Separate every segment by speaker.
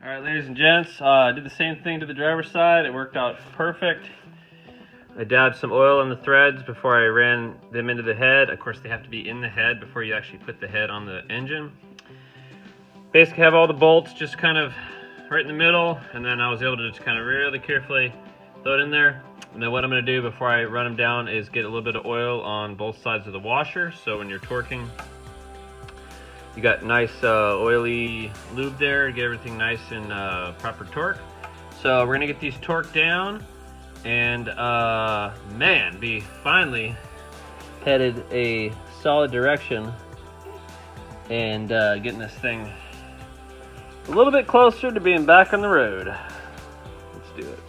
Speaker 1: Alright, ladies and gents, I did the same thing to the driver's side. It worked out perfect. I dabbed some oil in the threads before I ran them into the head. Of course, they have to be in the head before you actually put the head on the engine. Basically have all the bolts just kind of right in the middle, and then I was able to just kind of really carefully throw it in there. And then what I'm going to do before I run them down is get a little bit of oil on both sides of the washer, so when you're torquing, you got nice oily lube there to get everything nice and proper torque. So we're gonna get these torqued down, and man, we finally headed a solid direction and getting this thing a little bit closer to being back on the road. Let's do it.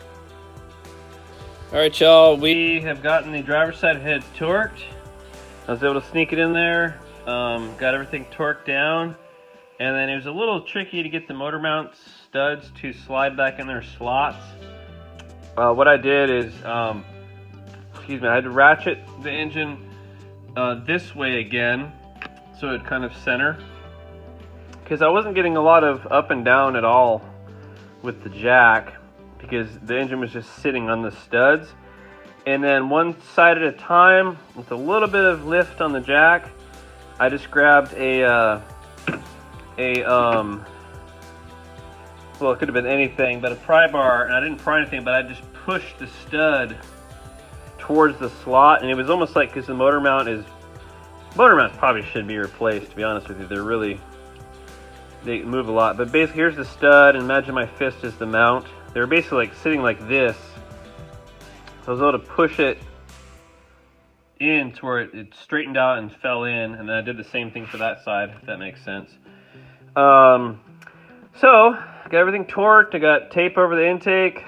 Speaker 1: All right, y'all, we have gotten the driver's side head torqued. I was able to sneak it in there. Got everything torqued down, and then it was a little tricky to get the motor mount studs to slide back in their slots. What I did is, I had to ratchet the engine this way again, so it kind of center, because I wasn't getting a lot of up and down at all with the jack, because the engine was just sitting on the studs. And then one side at a time, with a little bit of lift on the jack, I just grabbed well, it could have been anything, but a pry bar, and I didn't pry anything, but I just pushed the stud towards the slot, and it was almost like, because the motor mounts probably should be replaced, to be honest with you. They move a lot, but basically here's the stud, and imagine my fist is the mount. They were basically like sitting like this, so I was able to push it in to where it straightened out and fell in, and then I did the same thing for that side, if that makes sense. So I got everything torqued. I got tape over the intake.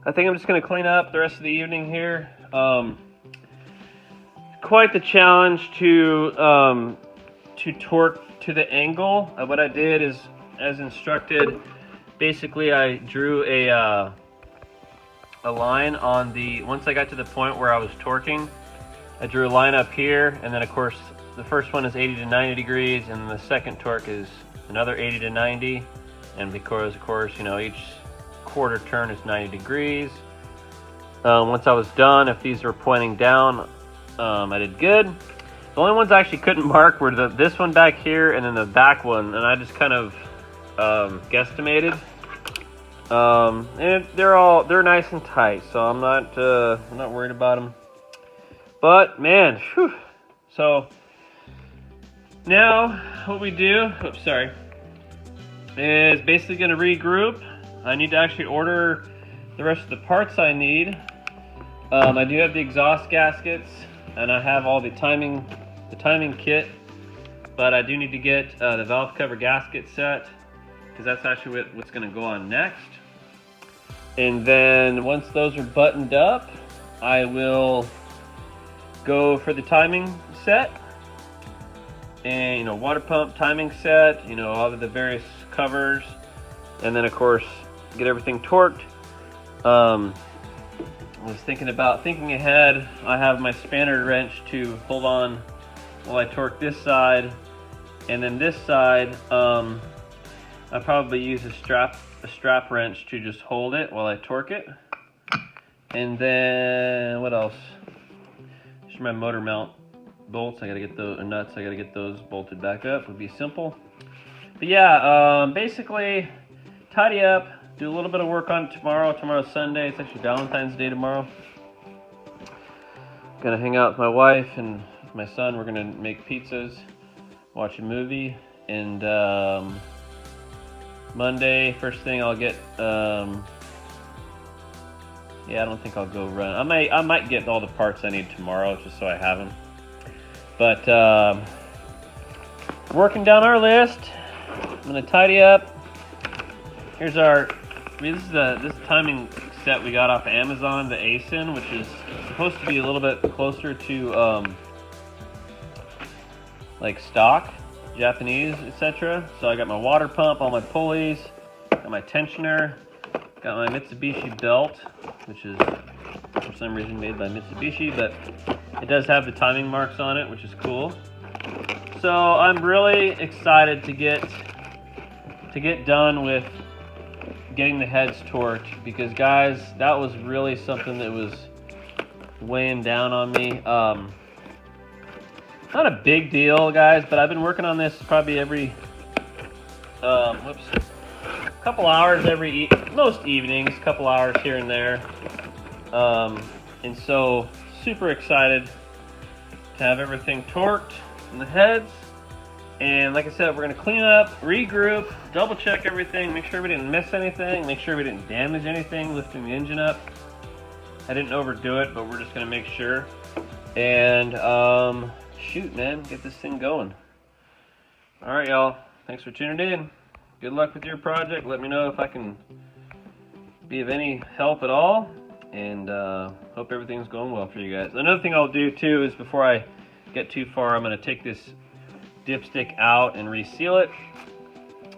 Speaker 1: I think I'm just going to clean up the rest of the evening here. Quite the challenge to torque to the angle. What I did is, as instructed, basically I drew a line on the, once I got to the point where I was torquing, I drew a line up here, and then of course the first one is 80 to 90 degrees, and the second torque is another 80 to 90, and because of course, you know, each quarter turn is 90 degrees. Once I was done, if these were pointing down, I did good. The only ones I actually couldn't mark were this one back here and then the back one, and I just kind of guesstimated. And they're nice and tight, so I'm not worried about them. But man, whew. So now what we do, is basically going to regroup. I need to actually order the rest of the parts I need. I do have the exhaust gaskets, and I have all the timing kit, but I do need to get the valve cover gasket set, because that's actually what's going to go on next. And then once those are buttoned up, I will go for the timing set, and, you know, water pump timing set, you know, all of the various covers, and then of course get everything torqued. I was thinking ahead. I have my spanner wrench to hold on while I torque this side, and then this side I probably use a strap wrench to just hold it while I torque it. And then what else? Just my motor mount bolts. I gotta get those nuts. I gotta get those bolted back up. Would be simple. But yeah, basically tidy up. Do a little bit of work on it tomorrow. Tomorrow's Sunday. It's actually Valentine's Day tomorrow. Gonna hang out with my wife and my son. We're gonna make pizzas, watch a movie, and Monday, first thing I'll get. Yeah, I don't think I'll go run. I might get all the parts I need tomorrow, just so I have them. But working down our list. I'm gonna tidy up. Here's this is this timing set we got off of Amazon, the ASIN, which is supposed to be a little bit closer to like stock, Japanese, etc. So I got my water pump, all my pulleys, got my tensioner, got my Mitsubishi belt, which is for some reason made by Mitsubishi, but it does have the timing marks on it, which is cool. So I'm really excited to get done with getting the heads torqued, because guys, that was really something that was weighing down on me. Not a big deal, guys, but I've been working on this probably every couple hours most evenings, couple hours here and there. And so super excited to have everything torqued in the heads. And like I said, we're going to clean up, regroup, double check everything, make sure we didn't miss anything, make sure we didn't damage anything lifting the engine up. I didn't overdo it, but we're just going to make sure. And shoot, man, get this thing going. All right, y'all. Thanks for tuning in. Good luck with your project. Let me know if I can be of any help at all. And hope everything's going well for you guys. Another thing I'll do too is, before I get too far, I'm going to take this dipstick out and reseal it.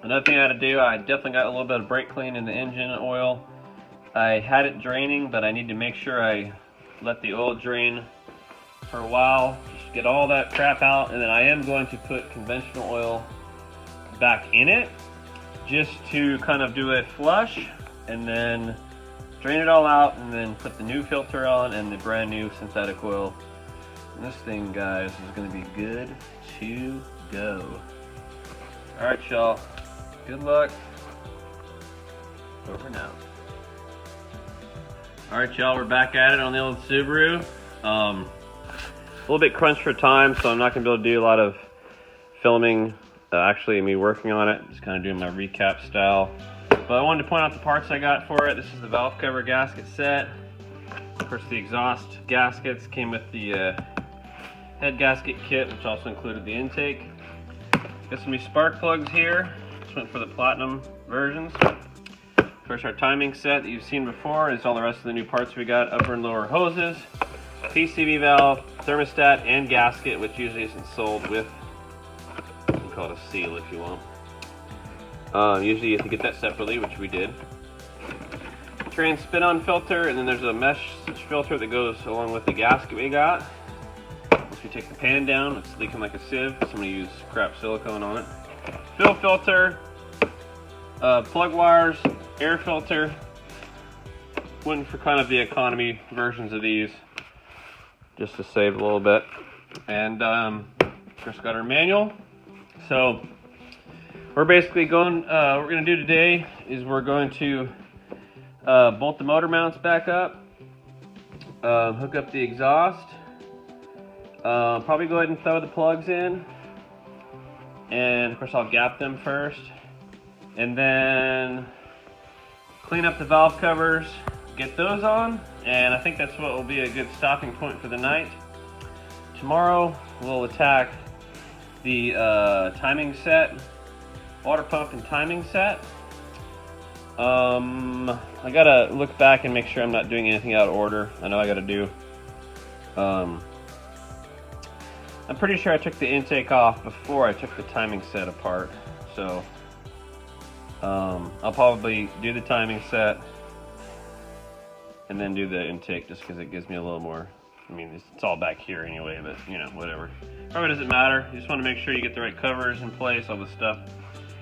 Speaker 1: Another thing I had to do, I definitely got a little bit of brake clean in the engine oil. I had it draining, but I need to make sure I let the oil drain for a while, just get all that crap out. And then I am going to put conventional oil back in it, just to kind of do a flush, and then drain it all out, and then put the new filter on and the brand new synthetic oil. And this thing, guys, is going to be good to go. All right, y'all. Good luck. Over now. All right, y'all. We're back at it on the old Subaru. A little bit crunched for time, so I'm not going to be able to do a lot of filming. Actually, me working on it. Just kind of doing my recap style. But I wanted to point out the parts I got for it. This is the valve cover gasket set. Of course, the exhaust gaskets came with the head gasket kit, which also included the intake. Got some new spark plugs here. Just went for the platinum versions. Of course, our timing set that you've seen before is all the rest of the new parts we got. Upper and lower hoses, PCV valve, thermostat, and gasket, which usually isn't sold with. You can call it a seal if you want. Usually you have to get that separately, which we did. Trans spin-on filter, and then there's a mesh filter that goes along with the gasket we got. Once we take the pan down, it's leaking like a sieve. Somebody used crap silicone on it. Fill filter, plug wires, air filter. Went for kind of the economy versions of these, just to save a little bit. And of course, got our manual. So we're basically going, what we're going to do today is we're going to bolt the motor mounts back up, hook up the exhaust, probably go ahead and throw the plugs in, and of course I'll gap them first, and then clean up the valve covers, get those on, and I think that's what will be a good stopping point for the night. Tomorrow we'll attack the timing set, water pump and timing set. I gotta look back and make sure I'm not doing anything out of order. I know I gotta do. I'm pretty sure I took the intake off before I took the timing set apart. So I'll probably do the timing set and then do the intake, just because it gives me a little more. I mean, it's all back here anyway, but you know, whatever. Probably doesn't matter. You just want to make sure you get the right covers in place, all this stuff.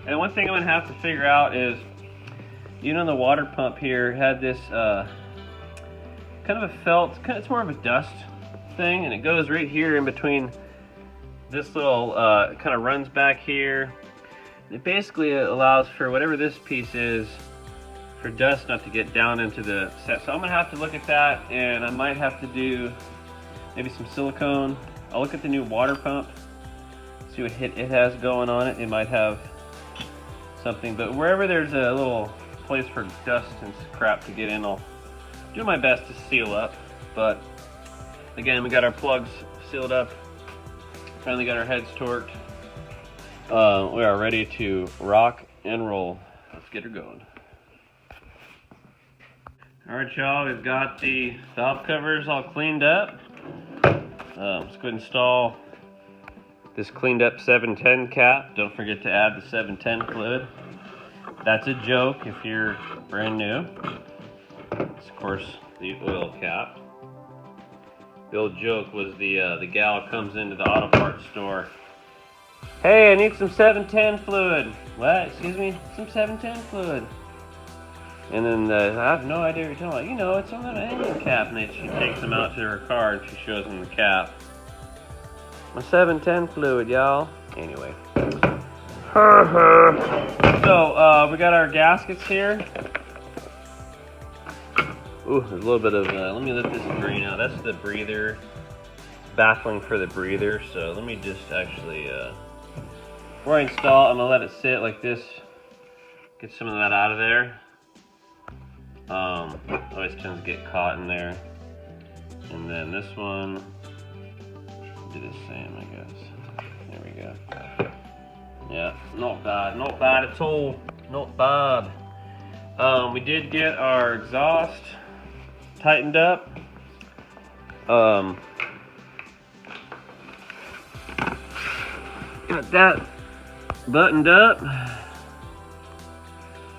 Speaker 1: And one thing I'm gonna have to figure out is, you know, the water pump here had this kind of a felt, it's more of a dust thing, and it goes right here in between this little, kind of runs back here. It basically allows for whatever this piece is, for dust not to get down into the set. So I'm gonna have to look at that, and I might have to do maybe some silicone. I'll look at the new water pump, see what it has going on it. It might have something, but wherever there's a little place for dust and crap to get in, I'll do my best to seal up. But again, we got our plugs sealed up, finally got our heads torqued. We are ready to rock and roll. Let's get her going. Alright, y'all, we've got the valve covers all cleaned up. Let's go ahead and install this cleaned up 710 cap. Don't forget to add the 710 fluid. That's a joke if you're brand new. It's, of course, the oil cap. The old joke was the gal comes into the auto parts store. Hey, I need some 710 fluid. What? Excuse me? Some 710 fluid. And then I have no idea what you're talking about. You know, it's on an engine cap, and she takes them out to her car and she shows them the cap. My 710 fluid, y'all. Anyway. So, we got our gaskets here. Ooh, there's a little bit of, let me lift this green out. That's the breather. Baffling for the breather. So let me just actually, before I install, I'm gonna let it sit like this. Get some of that out of there. Always tends to get caught in there. And then this one, do the same, I guess. There we go. Yeah, not bad at all. Not bad. We did get our exhaust tightened up. Got that buttoned up.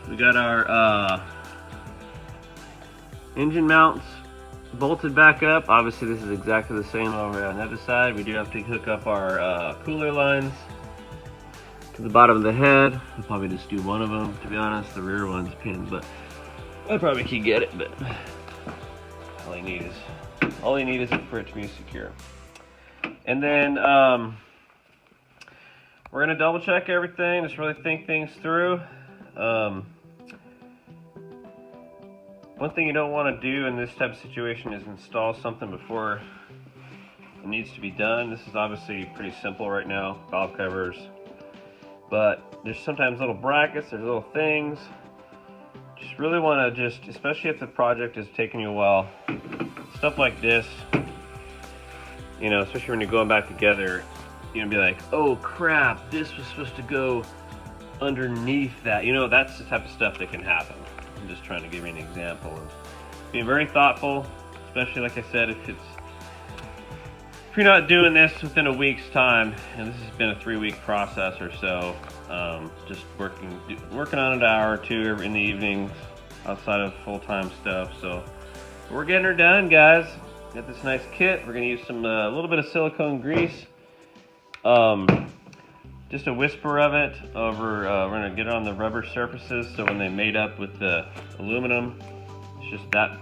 Speaker 1: We got our engine mounts bolted back up. Obviously this is exactly the same over on the other side. We do have to hook up our cooler lines to the bottom of the head. I'll probably just do one of them, to be honest. The rear one's pinned, but I probably could get it, but all you need is for it to be secure. And then we're gonna double check everything, just really think things through. One thing you don't want to do in this type of situation is install something before it needs to be done. This is obviously pretty simple right now, valve covers, but there's sometimes little brackets, there's little things. Just really want to especially if the project is taking you a while, stuff like this, you know, especially when you're going back together, you're gonna be like, oh crap, this was supposed to go underneath that. You know, that's the type of stuff that can happen. I'm just trying to give you an example of being very thoughtful, especially like I said, if you're not doing this within a week's time, and this has been a 3-week process or so, just working on it an hour or two in the evenings outside of full-time stuff. So we're getting her done, guys. Got this nice kit. We're gonna use some a little bit of silicone grease. Just a whisper of it over, we're gonna get it on the rubber surfaces so when they mate up with the aluminum, it's just that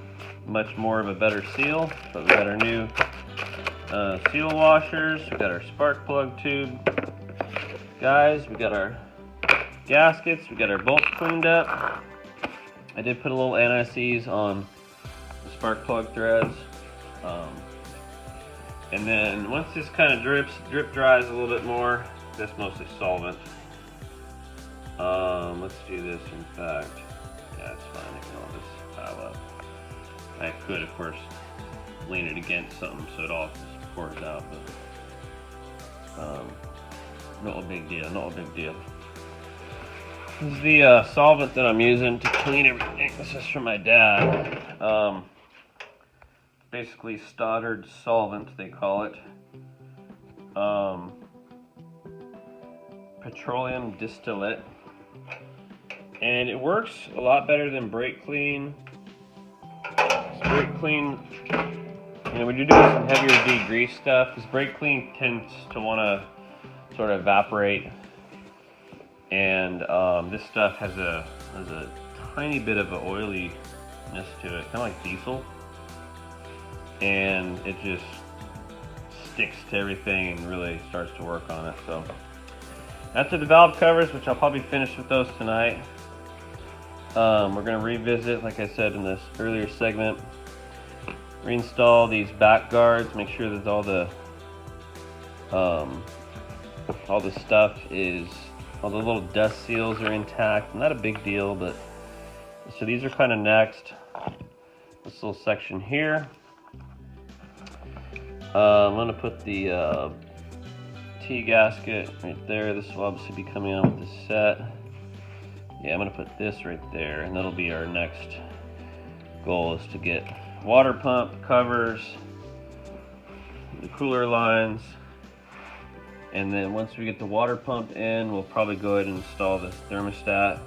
Speaker 1: much more of a better seal. But we got our new seal washers, we got our spark plug tube. Guys, we got our gaskets, we got our bolts cleaned up. I did put a little anti-seize on the spark plug threads. And then once this kind of drip dries a little bit more, that's mostly solvent. Let's do this, in fact. Yeah, it's fine, I can all just pile up. I could, of course, lean it against something so it all just pours out, but not a big deal, not a big deal. This is the solvent that I'm using to clean everything. This is from my dad. Basically Stoddard solvent, they call it. Petroleum distillate, and it works a lot better than brake clean. Brake clean, you know, when you're doing some heavier degrease stuff, because brake clean tends to want to sort of evaporate, and this stuff has a tiny bit of an oiliness to it, kind of like diesel, and it just sticks to everything and really starts to work on it. So that's the valve covers, which I'll probably finish with those tonight. We're going to revisit, like I said in this earlier segment, reinstall these back guards, make sure that all the stuff is, all the little dust seals are intact. Not a big deal, but so these are kind of next. This little section here. I'm going to put the T-gasket right there. This will obviously be coming out with the set. Yeah, I'm going to put this right there, and that'll be our next goal, is to get water pump covers, the cooler lines, and then once we get the water pump in, we'll probably go ahead and install the thermostat.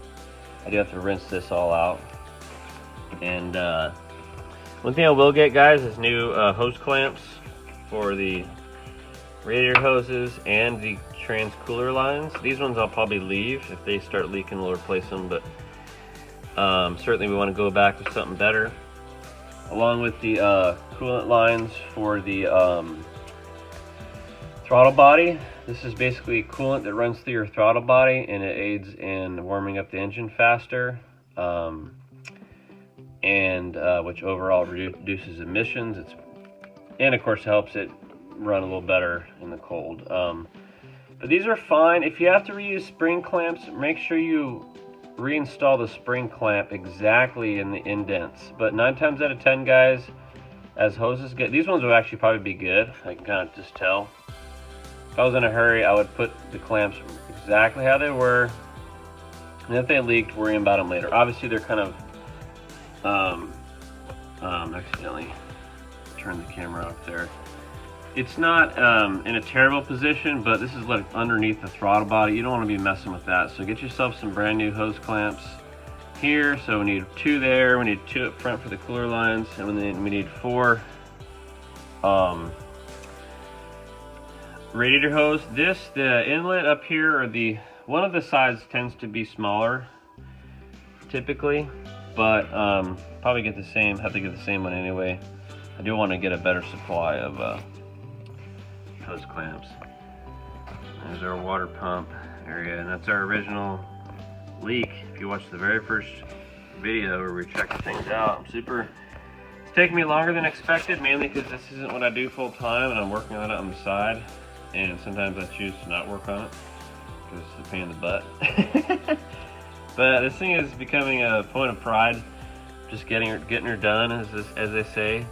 Speaker 1: I do have to rinse this all out. And one thing I will get, guys, is new hose clamps for the radiator hoses and the trans cooler lines. These ones I'll probably leave. If they start leaking, we'll replace them, but Certainly we want to go back to something better. Along with the coolant lines for the throttle body. This is basically coolant that runs through your throttle body, and it aids in warming up the engine faster, which overall reduces emissions. And of course helps it run a little better in the cold. But these are fine. If you have to reuse spring clamps, make sure you reinstall the spring clamp exactly in the indents. But 9 times out of 10, guys, as hoses get, these ones will actually probably be good. I can kind of just tell. If I was in a hurry, I would put the clamps exactly how they were, and if they leaked, worrying about them later. Obviously, they're kind of accidentally turned the camera off there. It's not in a terrible position, but this is like underneath the throttle body. You don't want to be messing with that. So get yourself some brand new hose clamps here. So we need 2 there. We need 2 up front for the cooler lines, and then we need 4 radiator hose. The inlet up here, or one of the sides tends to be smaller typically, but probably have to get the same one anyway. I do want to get a better supply of hose clamps. There's our water pump area, and that's our original leak. If you watch the very first video where we checked things out, it's taking me longer than expected, mainly because this isn't what I do full time, and I'm working on it on the side. And sometimes I choose to not work on it because it's a pain in the butt. But this thing is becoming a point of pride, just getting her done, as they say.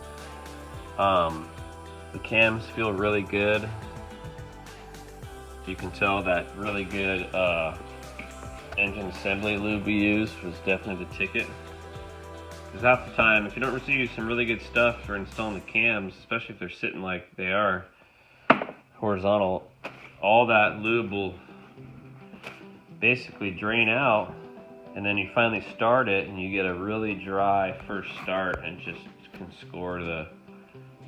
Speaker 1: The cams feel really good. You can tell that really good engine assembly lube we used was definitely the ticket. Because half the time, if you don't receive some really good stuff for installing the cams, especially if they're sitting like they are horizontal, all that lube will basically drain out, and then you finally start it and you get a really dry first start and just can score the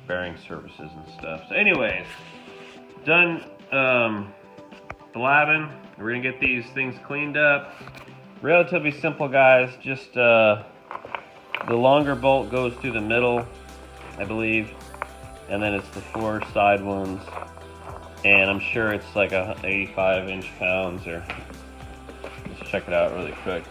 Speaker 1: bearing surfaces and stuff. So anyways, done blabbing. We're gonna get these things cleaned up. Relatively simple, guys. Just the longer bolt goes through the middle, I believe, and then it's the 4 side ones. And I'm sure it's like 85 inch-pounds, or let's check it out really quick.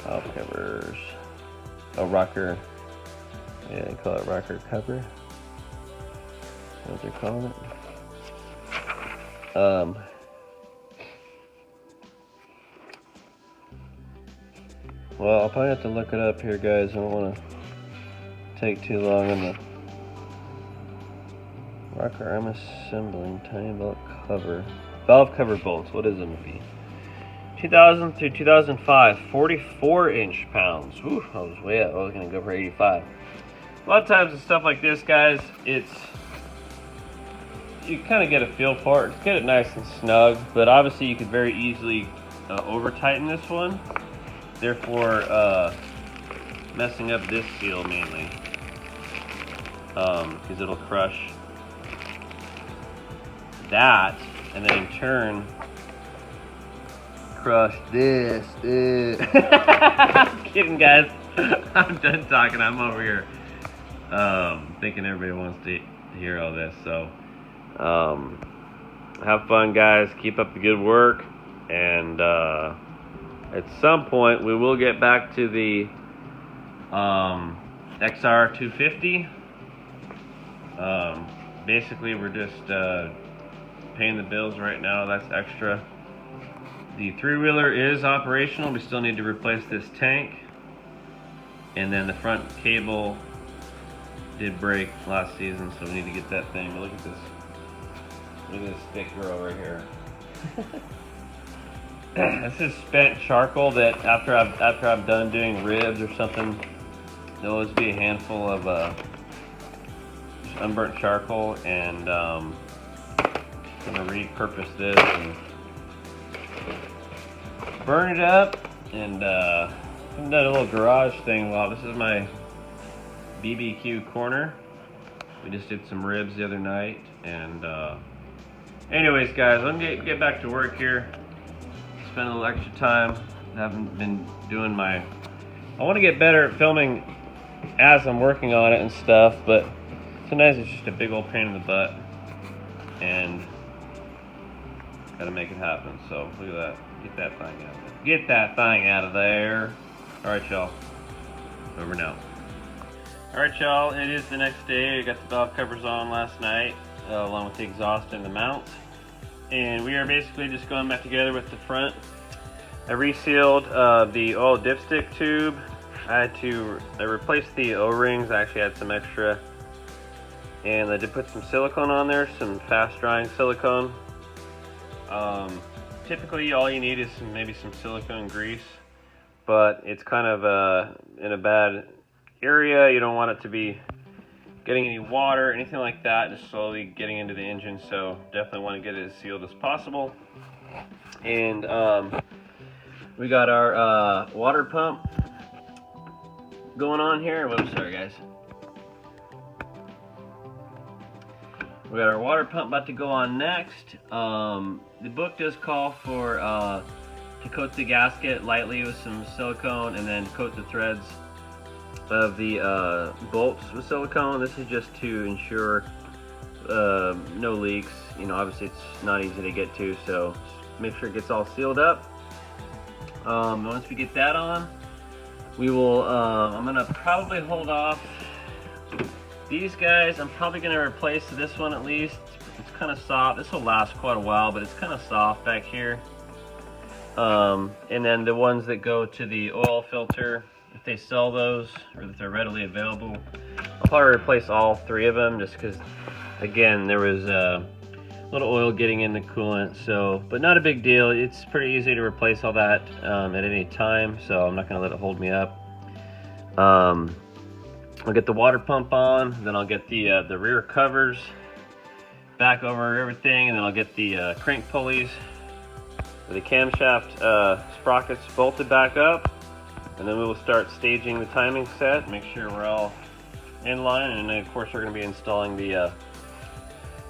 Speaker 1: Valve covers. Oh, rocker. Yeah, they call it rocker cover. That's what they're calling it. Well, I'll probably have to look it up here, guys. I don't want to take too long on the rocker arm assembling tiny bolt cover. Valve cover bolts, what is it going to be? 2000 through 2005, 44 inch-pounds. Whew, I was way up. I was going to go for 85. A lot of times with stuff like this, guys, you kind of get a feel for it. Just get it nice and snug, but obviously you could very easily over-tighten this one. Therefore, messing up this seal mainly, because it'll crush that, and then in turn crush this. I'm kidding, guys. I'm done talking. I'm over here thinking everybody wants to hear all this. So have fun, guys. Keep up the good work, and at some point, we will get back to the XR 250. Basically, we're just paying the bills right now. That's extra. The 3-wheeler is operational. We still need to replace this tank. And then the front cable did break last season, so we need to get that thing. But look at this. Look at this thick girl right here. This is spent charcoal that after I'm done doing ribs or something, there'll always be a handful of just unburnt charcoal, and I'm gonna repurpose this and burn it up. And I've done a little garage thing. Well, this is my BBQ corner. We just did some ribs the other night, and anyways, guys, let me get back to work here. Spend a little extra time. I haven't been doing my... I want to get better at filming as I'm working on it and stuff, but sometimes it's just a big old pain in the butt, and gotta make it happen. So look at that. Get that thing out of there. Get that thing out of there. All right, y'all. Over now. All right, y'all. It is the next day. I got the valve covers on last night, along with the exhaust and the mount, and we are basically just going back together with the front. I resealed the oil dipstick tube. I replaced the O-rings. I actually had some extra, and I did put some silicone on there, some fast drying silicone. Typically all you need is maybe some silicone grease, but it's kind of in a bad area. You don't want it to be getting any water, anything like that, just slowly getting into the engine, so definitely want to get it as sealed as possible. And we got our water pump going on here. Whoops, sorry guys. We got our water pump about to go on next. The book does call for to coat the gasket lightly with some silicone and then coat the threads of the bolts with silicone. This is just to ensure no leaks. You know, obviously it's not easy to get to, so make sure it gets all sealed up. Once we get that on, we will, I'm gonna probably hold off. These guys, I'm probably gonna replace this one at least. It's kind of soft. This will last quite a while, but it's kind of soft back here. And then the ones that go to the oil filter, if they sell those or if they're readily available, I'll probably replace all three of them, just because, again, there was a little oil getting in the coolant. So, but not a big deal. It's pretty easy to replace all that at any time, so I'm not gonna let it hold me up. I'll get the water pump on, then I'll get the rear covers back over everything, and then I'll get the crank pulleys, the camshaft sprockets bolted back up, and then we will start staging the timing set, make sure we're all in line, and then of course we're going to be installing the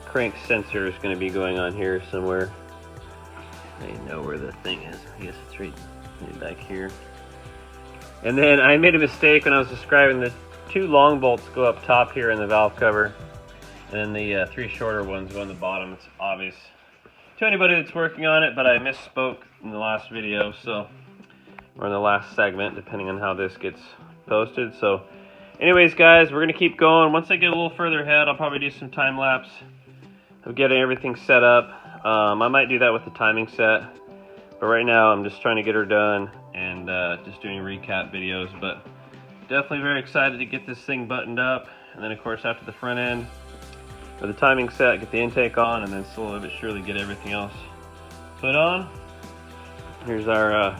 Speaker 1: crank sensor is going to be going on here somewhere. I know where the thing is. I guess it's right back here. And then I made a mistake when I was describing the 2 long bolts go up top here in the valve cover, and then the 3 shorter ones go on the bottom. It's obvious to anybody that's working on it, but I misspoke in the last video, so, or in the last segment, depending on how this gets posted. So anyways, guys, we're gonna keep going. Once I get a little further ahead, I'll probably do some time lapse of getting everything set up. I might do that with the timing set, but right now I'm just trying to get her done and just doing recap videos. But definitely very excited to get this thing buttoned up, and then of course after the front end with the timing set, get the intake on, and then slowly but surely get everything else put on. Here's our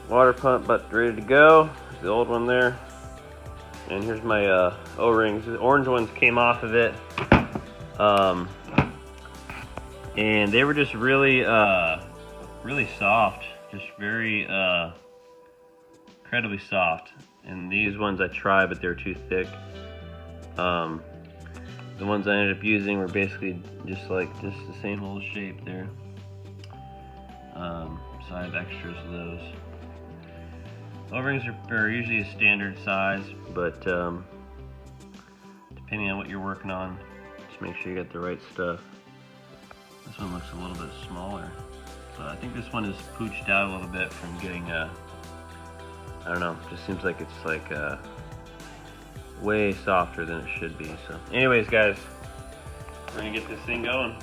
Speaker 1: water pump but ready to go. There's the old one there, and here's my O-rings. The orange ones came off of it, and they were just really really soft, just very incredibly soft. And these ones I tried, but they were too thick. The ones I ended up using were basically just the same old shape there. So I have extras of those. O-rings are usually a standard size, but depending on what you're working on, just make sure you get the right stuff. This one looks a little bit smaller, so I think this one is pooched out a little bit from getting I don't know, just seems like it's way softer than it should be. So anyways, guys, we're gonna get this thing going.